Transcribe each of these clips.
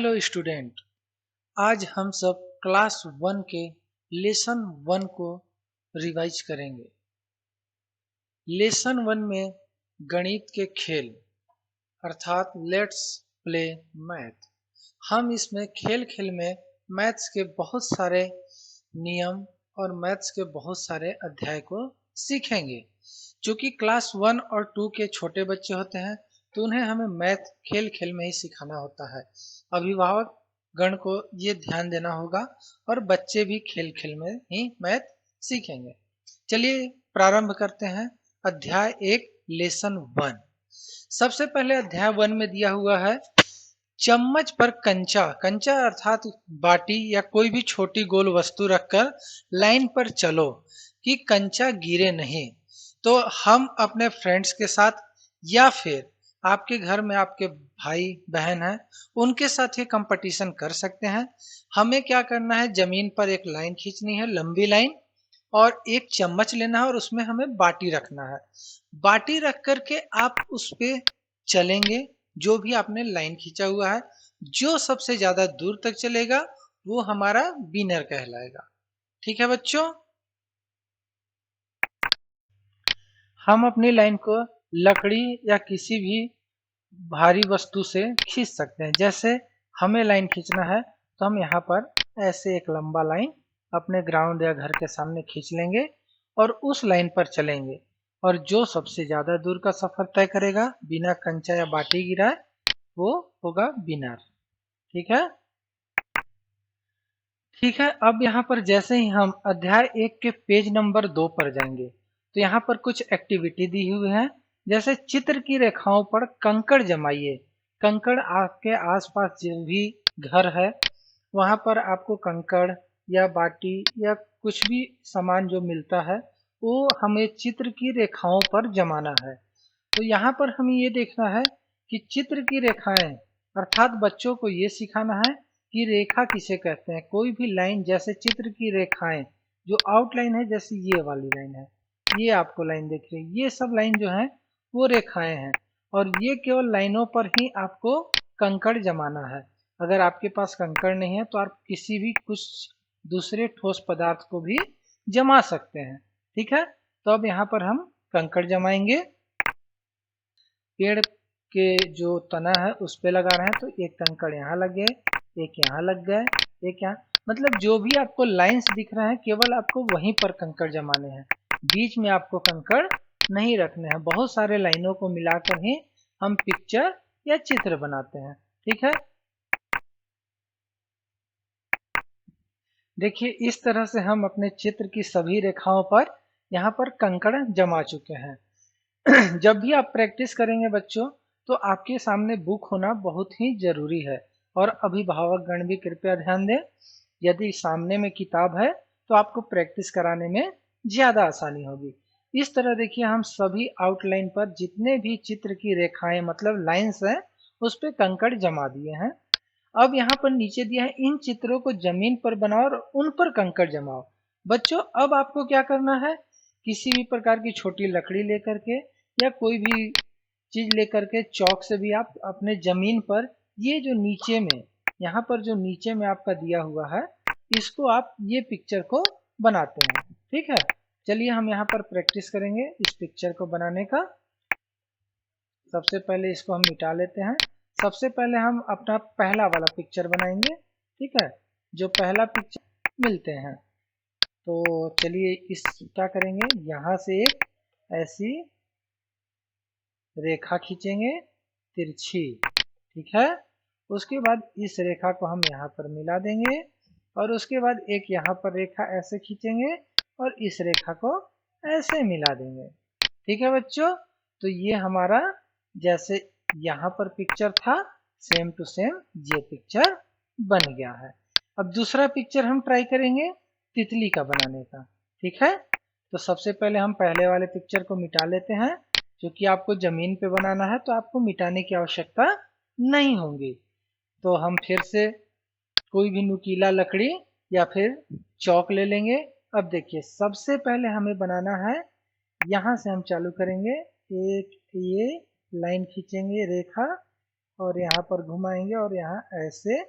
Hello student. आज हम सब क्लास 1 के लेसन 1 को रिवाइज करेंगे। लेसन 1 में गणित के खेल अर्थात लेट्स प्ले मैथ। हम इसमें खेल खेल में मैथ्स के बहुत सारे नियम और मैथ्स के बहुत सारे अध्याय को सीखेंगे। क्योंकि क्लास 1 और 2 के छोटे बच्चे होते हैं तो उन्हें हमें मैथ खेल खेल में ही सिखाना होता है। अभिभावक गण को ये ध्यान देना होगा और बच्चे भी खेल खेल में ही मैथ सीखेंगे। चलिए प्रारंभ करते हैं। अध्याय 1 लेसन 1। सबसे पहले अध्याय 1 में दिया हुआ है चम्मच पर कंचा। कंचा अर्थात बाटी या कोई भी छोटी गोल वस्तु रखकर लाइन पर चलो कि कंचा गिरे नहीं। तो हम अपने फ्रेंड्स के साथ या फिर आपके घर में आपके भाई बहन हैं उनके साथ ये कंपटीशन कर सकते हैं। हमें क्या करना है, जमीन पर एक लाइन खींचनी है, लंबी लाइन, और एक चम्मच लेना है और उसमें हमें बाटी रखना है। बाटी रख करके आप उस पे चलेंगे, जो भी आपने लाइन खींचा हुआ है। जो सबसे ज्यादा दूर तक चलेगा वो हमारा विनर कहलाएगा। ठीक है बच्चों, हम अपनी लाइन को लकड़ी या किसी भी भारी वस्तु से खींच सकते हैं। जैसे हमें लाइन खींचना है तो हम यहाँ पर ऐसे एक लंबा लाइन अपने ग्राउंड या घर के सामने खींच लेंगे और उस लाइन पर चलेंगे, और जो सबसे ज्यादा दूर का सफर तय करेगा बिना कंचा या बाटी गिराए वो होगा विनर। ठीक है, ठीक है। अब यहाँ पर जैसे ही हम अध्याय 1 के पेज नंबर 2 पर जाएंगे तो यहाँ पर कुछ एक्टिविटी दी हुई है। जैसे चित्र की रेखाओं पर कंकड़ जमाइए। कंकड़ आपके आसपास जो भी घर है वहां पर आपको कंकड़ या बाटी या कुछ भी सामान जो मिलता है वो हमें चित्र की रेखाओं पर जमाना है। तो यहाँ पर हमें ये देखना है कि चित्र की रेखाएं अर्थात बच्चों को ये सिखाना है कि रेखा किसे कहते हैं। कोई भी लाइन, जैसे चित्र की रेखाएं जो आउटलाइन है, जैसे ये वाली लाइन है, ये आपको लाइन दिख रही है, ये सब लाइन जो है वो रेखाएं हैं, और ये केवल लाइनों पर ही आपको कंकड़ जमाना है। अगर आपके पास कंकड़ नहीं है तो आप किसी भी कुछ दूसरे ठोस पदार्थ को भी जमा सकते हैं। ठीक है, तो अब यहाँ पर हम कंकड़ जमाएंगे। पेड़ के जो तना है उस पे लगा रहे हैं तो एक कंकड़ यहाँ लग गए, एक यहाँ लग गए, एक यहाँ, मतलब जो भी आपको लाइंस दिख रहे हैं केवल आपको वहीं पर कंकड़ जमाने हैं, बीच में आपको कंकड़ नहीं रखने हैं। बहुत सारे लाइनों को मिलाकर ही हम पिक्चर या चित्र बनाते हैं। ठीक है, देखिए इस तरह से हम अपने चित्र की सभी रेखाओं पर यहाँ पर कंकड़ जमा चुके हैं। जब भी आप प्रैक्टिस करेंगे बच्चों तो आपके सामने बुक होना बहुत ही जरूरी है, और अभिभावक गण भी कृपया ध्यान दें। यदि सामने में किताब है तो आपको प्रैक्टिस कराने में ज्यादा आसानी होगी। इस तरह देखिए हम सभी आउटलाइन पर जितने भी चित्र की रेखाएं मतलब लाइंस हैं उस पे कंकड़ जमा दिए हैं। अब यहाँ पर नीचे दिया है इन चित्रों को जमीन पर बनाओ और उन पर कंकड़ जमाओ। बच्चों अब आपको क्या करना है, किसी भी प्रकार की छोटी लकड़ी लेकर के या कोई भी चीज लेकर के चौक से भी आप अपने जमीन पर ये जो नीचे में यहाँ पर जो नीचे में आपका दिया हुआ है इसको आप ये पिक्चर को बनाते हैं। ठीक है, चलिए हम यहाँ पर प्रैक्टिस करेंगे इस पिक्चर को बनाने का। सबसे पहले इसको हम मिटा लेते हैं। सबसे पहले हम अपना पहला वाला पिक्चर बनाएंगे। ठीक है, जो पहला पिक्चर मिलते हैं तो चलिए इस क्या करेंगे, यहाँ से एक ऐसी रेखा खींचेंगे तिरछी। ठीक है, उसके बाद इस रेखा को हम यहाँ पर मिला देंगे और उसके बाद एक यहाँ पर रेखा ऐसे खींचेंगे और इस रेखा को ऐसे मिला देंगे। ठीक है बच्चों, तो ये हमारा जैसे यहाँ पर पिक्चर था सेम टू सेम ये पिक्चर बन गया है। अब दूसरा पिक्चर हम ट्राई करेंगे तितली का बनाने का। ठीक है, तो सबसे पहले हम पहले वाले पिक्चर को मिटा लेते हैं। क्योंकि आपको जमीन पे बनाना है तो आपको मिटाने की आवश्यकता नहीं होगी। तो हम फिर से कोई भी नुकीला लकड़ी या फिर चौक ले लेंगे। अब देखिए सबसे पहले हमें बनाना है, यहाँ से हम चालू करेंगे, एक ये लाइन खींचेंगे रेखा और यहाँ पर घुमाएंगे और यहाँ ऐसे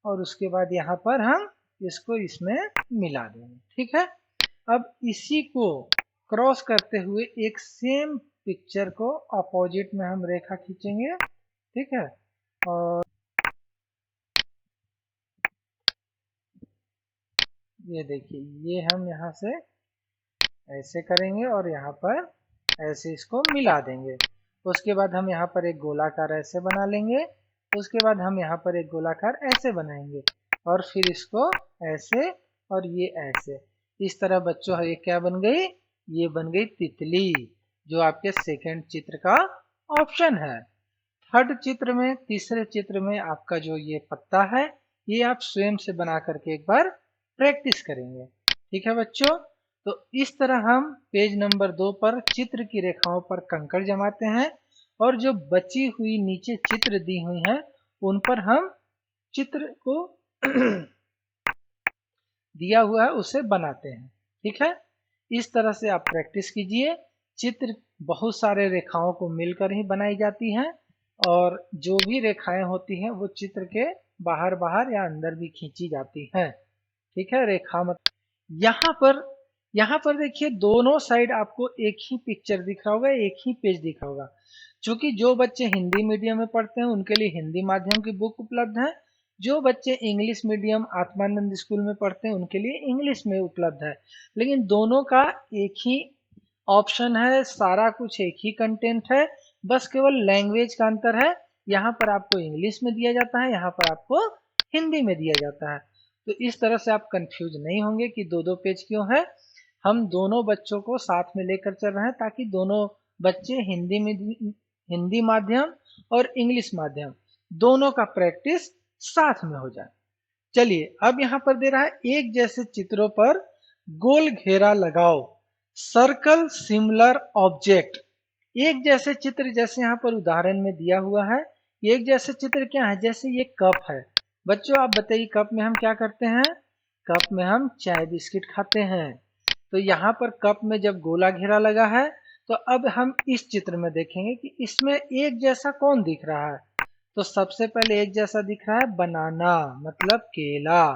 और उसके बाद यहाँ पर हम इसको इसमें मिला देंगे। ठीक है, अब इसी को क्रॉस करते हुए एक सेम पिक्चर को अपोजिट में हम रेखा खींचेंगे। ठीक है, और ये देखिए, ये हम यहाँ से ऐसे करेंगे और यहाँ पर ऐसे इसको मिला देंगे। उसके बाद हम यहाँ पर एक गोलाकार ऐसे बना लेंगे, उसके बाद हम यहाँ पर एक गोलाकार ऐसे बनाएंगे और फिर इसको ऐसे और ये ऐसे। इस तरह बच्चों ये क्या बन गई, ये बन गई तितली, जो आपके सेकंड चित्र का ऑप्शन है। थर्ड चित्र में, तीसरे चित्र में आपका जो ये पत्ता है, ये आप स्वयं से बना करके एक बार प्रैक्टिस करेंगे। ठीक है बच्चों, तो इस तरह हम पेज नंबर 2 पर चित्र की रेखाओं पर कंकड़ जमाते हैं और जो बची हुई नीचे चित्र दी हुई हैं उन पर हम चित्र को दिया हुआ है उसे बनाते हैं। ठीक है, इस तरह से आप प्रैक्टिस कीजिए। चित्र बहुत सारे रेखाओं को मिलकर ही बनाई जाती हैं और जो भी रेखाएं होती हैं वो चित्र के बाहर बाहर या अंदर भी खींची जाती हैं। ठीक है, रेखा मत यहाँ पर देखिए दोनों साइड आपको एक ही पिक्चर दिख रहा होगा, एक ही पेज दिख रहा होगा। क्योंकि जो बच्चे हिंदी मीडियम में पढ़ते हैं उनके लिए हिंदी माध्यम की बुक उपलब्ध है, जो बच्चे इंग्लिश मीडियम आत्मानंद स्कूल में पढ़ते हैं उनके लिए इंग्लिश में उपलब्ध है। लेकिन दोनों का एक ही ऑप्शन है, सारा कुछ एक ही कंटेंट है, बस केवल लैंग्वेज का अंतर है। यहाँ पर आपको इंग्लिश में दिया जाता है, यहाँ पर आपको हिंदी में दिया जाता है। तो इस तरह से आप कंफ्यूज नहीं होंगे कि दो दो पेज क्यों है। हम दोनों बच्चों को साथ में लेकर चल रहे हैं ताकि दोनों बच्चे हिंदी माध्यम और इंग्लिश माध्यम दोनों का प्रैक्टिस साथ में हो जाए। चलिए, अब यहाँ पर दे रहा है एक जैसे चित्रों पर गोल घेरा लगाओ, सर्कल सिमिलर ऑब्जेक्ट। एक जैसे चित्र जैसे यहाँ पर उदाहरण में दिया हुआ है, एक जैसे चित्र क्या है, जैसे ये कप है। बच्चों आप बताइए, कप में हम क्या करते हैं, कप में हम चाय बिस्किट खाते हैं। तो यहाँ पर कप में जब गोला घेरा लगा है तो अब हम इस चित्र में देखेंगे कि इसमें एक जैसा कौन दिख रहा है। तो सबसे पहले एक जैसा दिख रहा है बनाना, मतलब केला।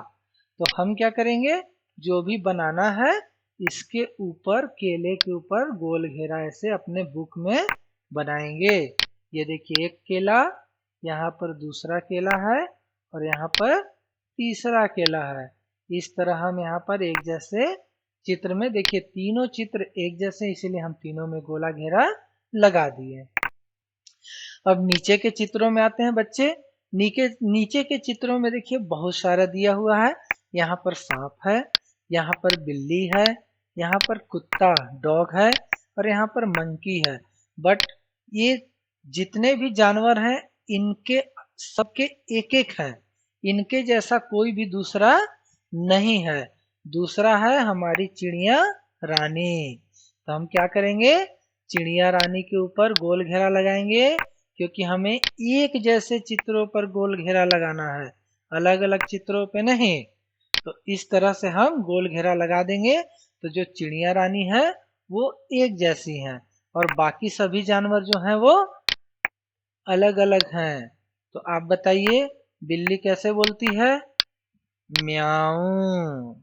तो हम क्या करेंगे, जो भी बनाना है इसके ऊपर, केले के ऊपर गोल घेरा ऐसे अपने बुक में बनाएंगे। ये देखिए, एक केला, यहाँ पर दूसरा केला है और यहाँ पर तीसरा केला है। इस तरह हम यहाँ पर एक जैसे चित्र में, देखिए तीनों चित्र एक जैसे, इसीलिए हम तीनों में गोला घेरा लगा दिए। अब नीचे के चित्रों में आते हैं बच्चे। नीचे के चित्रों में देखिए बहुत सारा दिया हुआ है। यहाँ पर सांप है, यहाँ पर बिल्ली है, यहाँ पर कुत्ता डॉग है और यहाँ पर मंकी है। बट ये जितने भी जानवर हैं इनके सबके एक एक हैं, इनके जैसा कोई भी दूसरा नहीं है। दूसरा है हमारी चिड़िया रानी। तो हम क्या करेंगे, चिड़िया रानी के ऊपर गोल घेरा लगाएंगे, क्योंकि हमें एक जैसे चित्रों पर गोल घेरा लगाना है, अलग अलग चित्रों पे नहीं। तो इस तरह से हम गोल घेरा लगा देंगे तो जो चिड़िया रानी है वो एक जैसी हैं और बाकी सभी जानवर जो हैं वो अलग अलग हैं। तो आप बताइए, बिल्ली कैसे बोलती है, म्याऊ।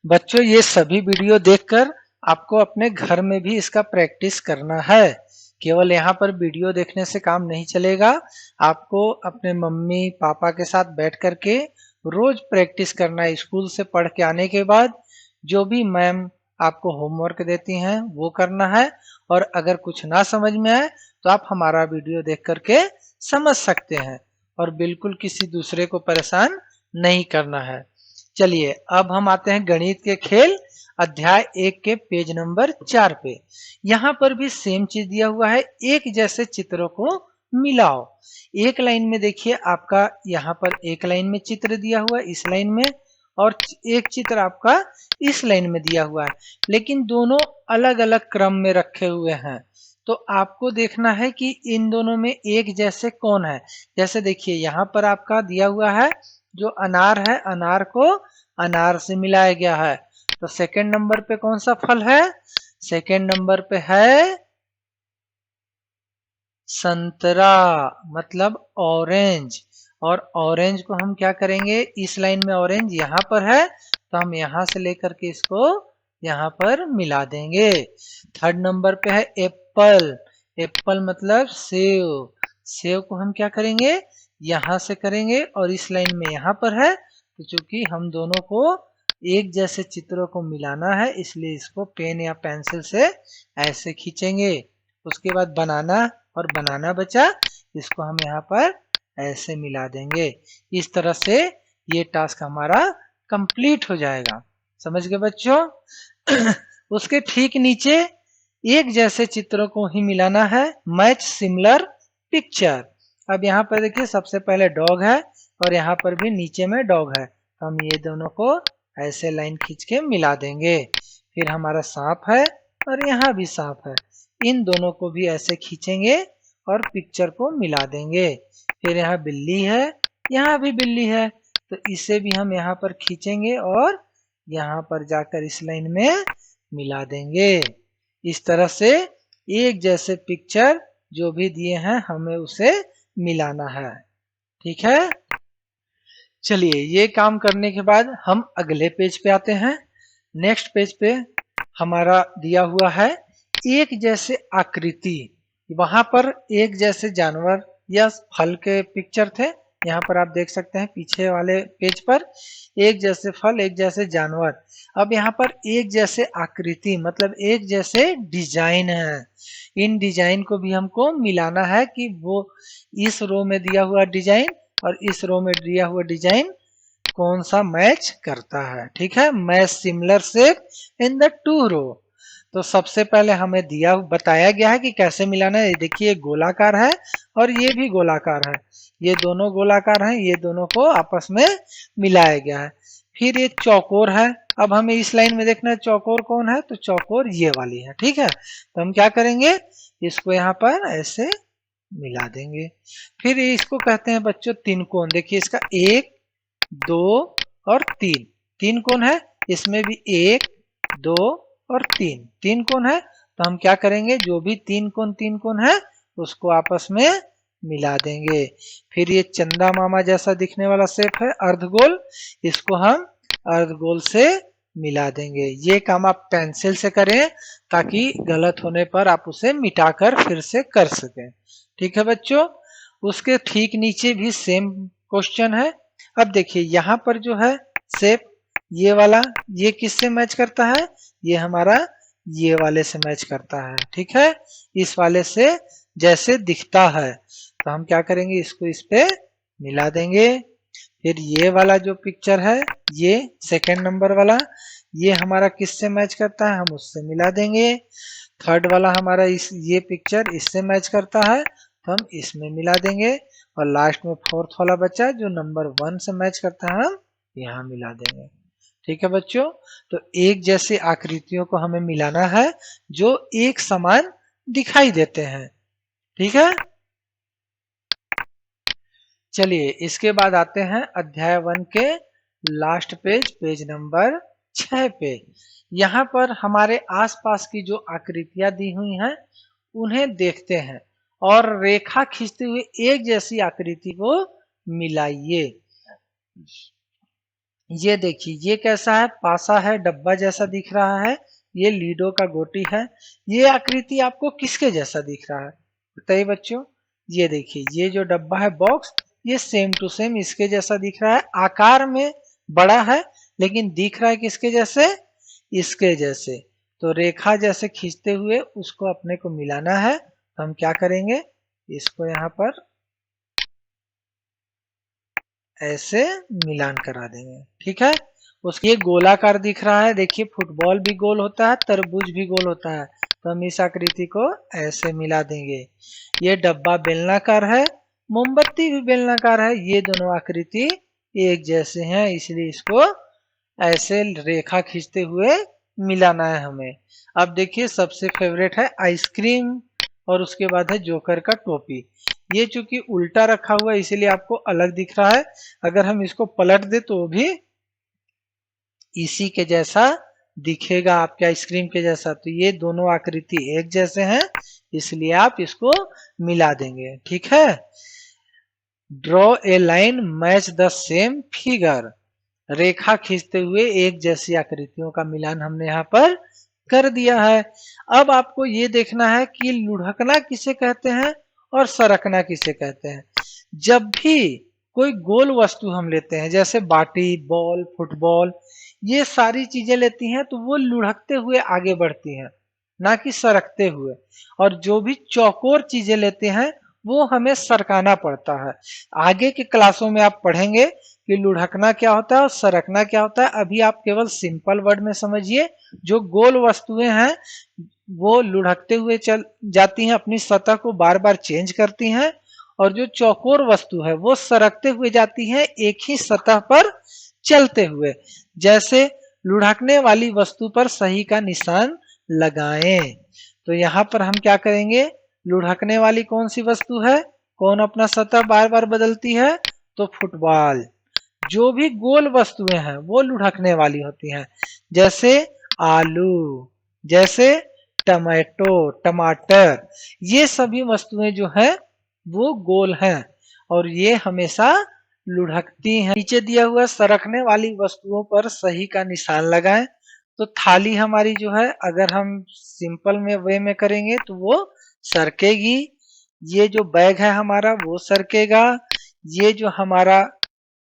बच्चों ये सभी वीडियो देखकर आपको अपने घर में भी इसका प्रैक्टिस करना है। केवल यहाँ पर वीडियो देखने से काम नहीं चलेगा, आपको अपने मम्मी पापा के साथ बैठ करके रोज प्रैक्टिस करना है। स्कूल से पढ़ के आने के बाद जो भी मैम आपको होमवर्क देती हैं वो करना है, और अगर कुछ ना समझ में आए तो आप हमारा वीडियो देख करके समझ सकते हैं और बिल्कुल किसी दूसरे को परेशान नहीं करना है। चलिए, अब हम आते हैं गणित के खेल अध्याय 1 के पेज नंबर 4 पे। यहाँ पर भी सेम चीज दिया हुआ है, एक जैसे चित्रों को मिलाओ। एक लाइन में देखिए आपका यहाँ पर एक लाइन में चित्र दिया हुआ है इस लाइन में, और एक चित्र आपका इस लाइन में दिया हुआ है, लेकिन दोनों अलग अलग क्रम में रखे हुए हैं। तो आपको देखना है कि इन दोनों में एक जैसे कौन है। जैसे देखिए यहाँ पर आपका दिया हुआ है जो अनार है, अनार को अनार से मिलाया गया है। तो सेकंड नंबर पे कौन सा फल है, सेकंड नंबर पे है संतरा, मतलब ऑरेंज। और ऑरेंज को हम क्या करेंगे, इस लाइन में ऑरेंज यहाँ पर है तो हम यहाँ से लेकर के इसको यहाँ पर मिला देंगे। थर्ड नंबर पे है एप्पल। एप्पल मतलब सेव। सेव को हम क्या करेंगे, यहाँ से करेंगे और इस लाइन में यहाँ पर है तो चूंकि हम दोनों को एक जैसे चित्रों को मिलाना है इसलिए इसको पेन या पेंसिल से ऐसे खींचेंगे। उसके बाद बनाना, और बनाना बचा, इसको हम यहाँ पर ऐसे मिला देंगे। इस तरह से ये टास्क हमारा कंप्लीट हो जाएगा। समझ गए बच्चों? उसके ठीक नीचे एक जैसे चित्रों को ही मिलाना है, मैच सिमिलर पिक्चर। अब यहाँ पर देखिए सबसे पहले डॉग है और यहाँ पर भी नीचे में डॉग है, तो हम ये दोनों को ऐसे लाइन खींच के मिला देंगे। फिर हमारा सांप है और यहाँ भी सांप है, इन दोनों को भी ऐसे खींचेंगे और पिक्चर को मिला देंगे। फिर यहाँ बिल्ली है, यहाँ भी बिल्ली है, तो इसे भी हम यहाँ पर खींचेंगे और यहाँ पर जाकर इस लाइन में मिला देंगे। इस तरह से एक जैसे पिक्चर जो भी दिए हैं हमें उसे मिलाना है। ठीक है, चलिए ये काम करने के बाद हम अगले पेज पे आते हैं। नेक्स्ट पेज पे हमारा दिया हुआ है एक जैसे आकृति। वहां पर एक जैसे जानवर या फल के पिक्चर थे, यहाँ पर आप देख सकते हैं पीछे वाले पेज पर एक जैसे फल, एक जैसे जानवर। अब यहाँ पर एक जैसे आकृति मतलब एक जैसे डिजाइन है। इन डिजाइन को भी हमको मिलाना है कि वो इस रो में दिया हुआ डिजाइन और इस रो में दिया हुआ डिजाइन कौन सा मैच करता है। ठीक है, match similar shape in the two row. तो सबसे पहले हमें बताया गया है कि कैसे मिलाना है। ये देखिए ये गोलाकार है और ये भी गोलाकार है, ये दोनों गोलाकार हैं, ये दोनों को आपस में मिलाया गया है। फिर ये चौकोर है। अब हमें इस लाइन में देखना है चौकोर कौन है, तो चौकोर ये वाली है। ठीक है, तो हम क्या करेंगे, इसको यहाँ पर ऐसे मिला देंगे। फिर इसको कहते हैं बच्चों तीन कोण। देखिए इसका 1 2 और 3, तीन कोण है, इसमें भी 1 2 और 3, तीन कोण है। तो हम क्या करेंगे, जो भी तीन कोण है उसको आपस में मिला देंगे। फिर ये चंदा मामा जैसा दिखने वाला शेप है अर्धगोल, इसको हम अर्धगोल से मिला देंगे। ये काम आप पेंसिल से करें ताकि गलत होने पर आप उसे मिटाकर फिर से कर सकें। ठीक है बच्चों, उसके ठीक नीचे भी सेम क्वेश्चन है। अब देखिए यहाँ पर जो है शेप ये वाला, ये किससे मैच करता है, ये हमारा ये वाले से मैच करता है। ठीक है, इस वाले से जैसे दिखता है, तो हम क्या करेंगे, इसको इस पे मिला देंगे। फिर ये वाला जो पिक्चर है, ये सेकंड नंबर वाला, ये हमारा किससे मैच करता है, हम उससे मिला देंगे। थर्ड वाला हमारा ये पिक्चर इससे मैच करता है तो हम इसमें मिला देंगे। और लास्ट में फोर्थ वाला बच्चा जो नंबर 1 से मैच करता है हम यहाँ मिला देंगे। ठीक है बच्चों, तो एक जैसे आकृतियों को हमें मिलाना है जो एक समान दिखाई देते हैं। ठीक है, चलिए इसके बाद आते हैं अध्याय 1 के लास्ट पेज, पेज नंबर 6 पे। यहाँ पर हमारे आसपास की जो आकृतियां दी हुई हैं उन्हें देखते हैं और रेखा खींचते हुए एक जैसी आकृति को मिलाइए। ये देखिए ये कैसा है, पासा है, डब्बा जैसा दिख रहा है, ये लीडो का गोटी है। ये आकृति आपको किसके जैसा दिख रहा है बताइए बच्चों। ये देखिए ये जो डब्बा है बॉक्स, ये सेम टू सेम इसके जैसा दिख रहा है, आकार में बड़ा है लेकिन दिख रहा है किसके जैसे, इसके जैसे। तो रेखा जैसे खींचते हुए उसको अपने को मिलाना है, तो हम क्या करेंगे, इसको यहाँ पर ऐसे मिलान करा देंगे। ठीक है, उसकी ये गोलाकार दिख रहा है, देखिए फुटबॉल भी गोल होता है, तरबूज भी गोल होता है, तो हम इस आकृति को ऐसे मिला देंगे। ये डब्बा बेलनाकार है, मोमबत्ती भी बेलनाकार है, ये दोनों आकृति एक जैसे हैं इसलिए इसको ऐसे रेखा खींचते हुए मिलाना है हमें। अब देखिए सबसे फेवरेट है आइसक्रीम और उसके बाद है जोकर का टोपी। ये चूंकि उल्टा रखा हुआ है इसीलिए आपको अलग दिख रहा है, अगर हम इसको पलट दे तो भी इसी के जैसा दिखेगा, आपके आइसक्रीम के जैसा। तो ये दोनों आकृति एक जैसे हैं इसलिए आप इसको मिला देंगे। ठीक है, draw a line match the same figure. रेखा खींचते हुए एक जैसी आकृतियों का मिलान हमने यहाँ पर कर दिया है। अब आपको ये देखना है कि लुढ़कना किसे कहते हैं और सरकना किसे कहते हैं। जब भी कोई गोल वस्तु हम लेते हैं, जैसे बाटी, बॉल, फुटबॉल, ये सारी चीजें लेती हैं, तो वो लुढ़कते हुए आगे बढ़ती हैं, ना कि सरकते हुए। और जो भी चौकोर चीजें लेते हैं वो हमें सरकाना पड़ता है। आगे के क्लासों में आप पढ़ेंगे कि लुढ़कना क्या होता है और सरकना क्या होता है। अभी आप केवल सिंपल वर्ड में समझिए। जो गोल वस्तुएं हैं वो लुढ़कते हुए चल जाती हैं, अपनी सतह को बार बार चेंज करती हैं, और जो चौकोर वस्तु है वो सरकते हुए जाती है एक ही सतह पर चलते हुए। जैसे लुढ़कने वाली वस्तु पर सही का निशान लगाएं। तो यहाँ पर हम क्या करेंगे, लुढ़कने वाली कौन सी वस्तु है, कौन अपना सतह बार बार बदलती है, तो फुटबॉल। जो भी गोल वस्तुएं हैं वो लुढ़कने वाली होती हैं, जैसे आलू, जैसे टमाटो, टमाटर, ये सभी वस्तुएं जो है वो गोल हैं और ये हमेशा लुढ़कती हैं। नीचे दिया हुआ सरकने वाली वस्तुओं पर सही का निशान लगाएं। तो थाली हमारी जो है, अगर हम सिंपल में वे में करेंगे तो वो सरकेगी। ये जो बैग है हमारा वो सरकेगा। ये जो हमारा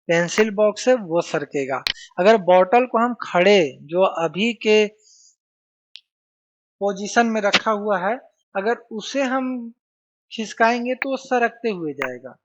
पेंसिल बॉक्स है वो सरकेगा। अगर बॉटल को हम खड़े, जो अभी के पोजीशन में रखा हुआ है, अगर उसे हम खिसकाएंगे तो वो सरकते हुए जाएगा,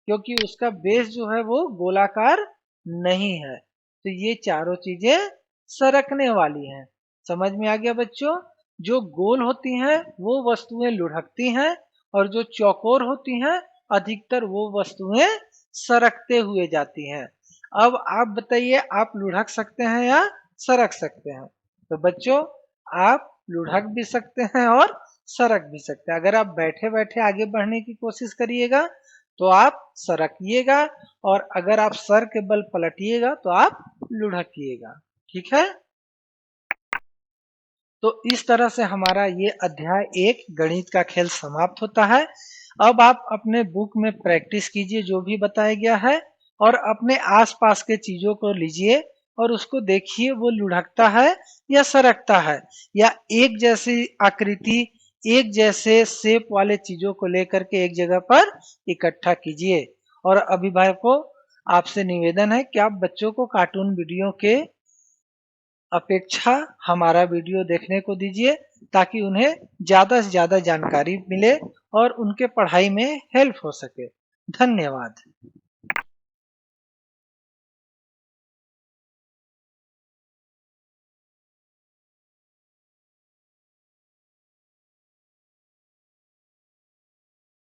क्योंकि उसका बेस जो है वो गोलाकार नहीं है। तो ये चारों चीजें सरकने वाली हैं। समझ में आ गया बच्चों। जो गोल होती हैं वो वस्तुएं लुढ़कती हैं, और जो चौकोर होती हैं अधिकतर वो वस्तुएं सरकते हुए जाती हैं। अब आप बताइए, आप लुढ़क सकते हैं या सरक सकते हैं। तो बच्चों, आप लुढ़क भी सकते हैं और सरक भी सकते हैं। अगर आप बैठे बैठे आगे बढ़ने की कोशिश करिएगा तो आप सरकिएगा, और अगर आप सर के बल पलटिएगा तो आप लुढ़किएगा। ठीक है। तो इस तरह से हमारा ये अध्याय 1 गणित का खेल समाप्त होता है। अब आप अपने बुक में प्रैक्टिस कीजिए जो भी बताया गया है, और अपने आसपास के चीजों को लीजिए और उसको देखिए वो लुढ़कता है या सरकता है, या एक जैसी आकृति, एक जैसे शेप वाले चीजों को लेकर के एक जगह पर इकट्ठा कीजिए। और अभिभावकों, आपसे निवेदन है कि आप बच्चों को कार्टून वीडियो के अपेक्षा हमारा वीडियो देखने को दीजिए, ताकि उन्हें ज्यादा से ज्यादा जानकारी मिले और उनके पढ़ाई में हेल्प हो सके। धन्यवाद।